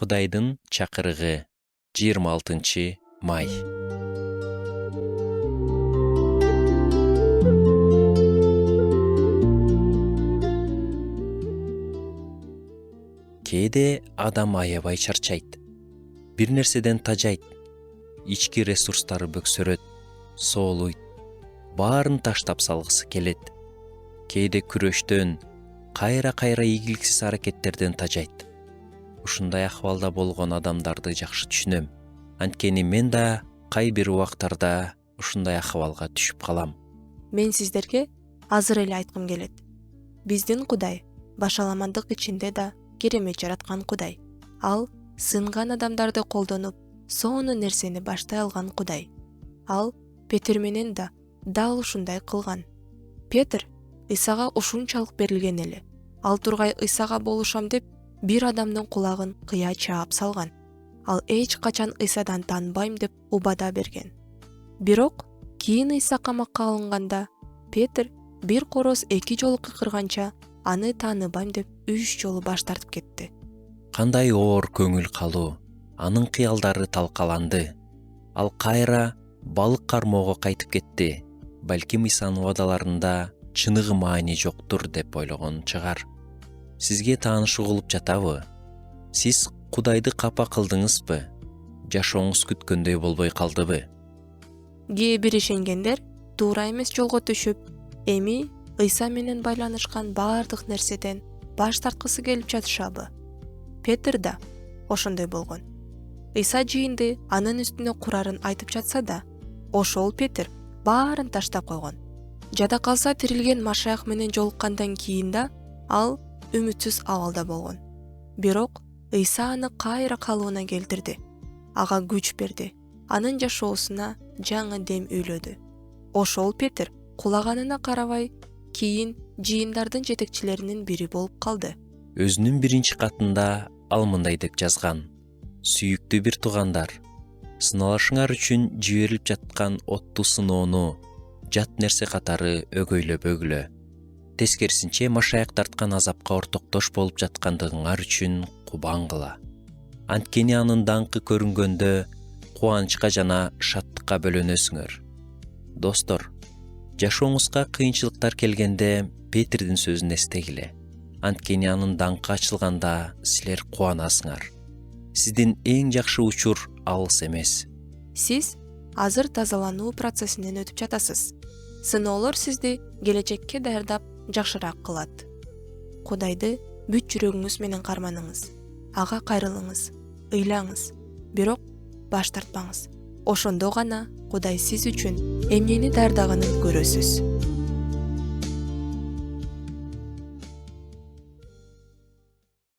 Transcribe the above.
Кудайдын чакырыгы 26 май. Кээде адам аябай чарчайт. Бир нерседен тажайт. Ички ресурстары бөксөрөт, соолуйт. Баарын таштап салгысы келет. Кээде күрөштөн, кайра ийгиликсиз аракеттерден тажайт. Ушундай акыбалда болгон адамдарды жакшы түшүнөм. Анткени мен да кай бир убактарда ушундай акыбалга түшүп калам. Мен сиздерге азыр эле айткым келет. Биздин Кудай башаламандык ичинде да керемет жараткан Кудай. Ал сынган адамдарды колдонуп, сонун нерсени баштай алган Кудай. Ал Петр менен да дал ушундай кылган. Петр Исага ушунчалык берилген эле. Ал тургай Исага болушам деп бир адамдын кулагын кыя чаап салган. Ал эч качан Исадан танбайм деп убада берген. Бирок кийин Иса камакка алынганда Петр бир короз 2 жолу кыкырганча аны тааныбайм деп 3 жолу баш тартып кетти. Кандай оор көңүл калуу, анын кыялдары талкаланды. Ал кайра балык кармоого кайтып кетти. Балким Исанын убадаларында чыныгы маани жоктур деп ойлогон чыгар. Сизге тааныш угулуп жатабы? Сиз Кудайды капа кылдыңызбы? Жашооңуз күткөндөй болбой калдыбы? Кээ бир ишенгендер туура эмес жолго түшүп, эми Иса менен байланышкан баардык нерседен баш тарткысы келип жатышабы? Петр да ошондой болгон. Иса жыйынды анын үстүнө курарын айтып жатса да, ошол Петр баарын таштап койгон. Жада калса тирилген Машаях менен жолуккандан кийин да ал үмүтсүз абалда болгон. Бирок Иса аны кайра калыбына келтирди. Ага күч берди. Анын жашоосуна жаңы дем үйлөдү. Ошол Петр кулаганына карабай, кийин жыйындардын жетекчилеринин бири болуп калды. Өзүнүн биринчи катында ал мындай деп жазган: Сүйүктүү бир туугандар, сыналашыңар үчүн жиберилип жаткан оттуу сыноону жат нерсе катары өгөйлөбөгүлө. Тескерисинче Машаяк тарткан азапка ортоктош болуп жаткандыгыңар үчүн кубангыла. Анткени анын даңкы көрүнгөндө кубанычка жана шаттыкка бөлөнөсүңөр. Достор, жашооңузга кыйынчылыктар келгенде Петрдин сөзүн эстегиле. Анткени анын даңкы ачылганда силер кубанасыңар. Сиздин эң жакшы учур алыс эмес. Сиз азыр тазалануу процессинен өтүп жатасыз. Сыноолор сизди келечекке даярдап жакшыраак кылат. Кудайды бүт жүрөгүңүз менен карманыңыз. Ага кайрылыңыз, ыйлаңыз, бирок баш тартпаңыз. Ошондо гана Кудай сиз үчүн эмнени даярдаганын көрөсүз.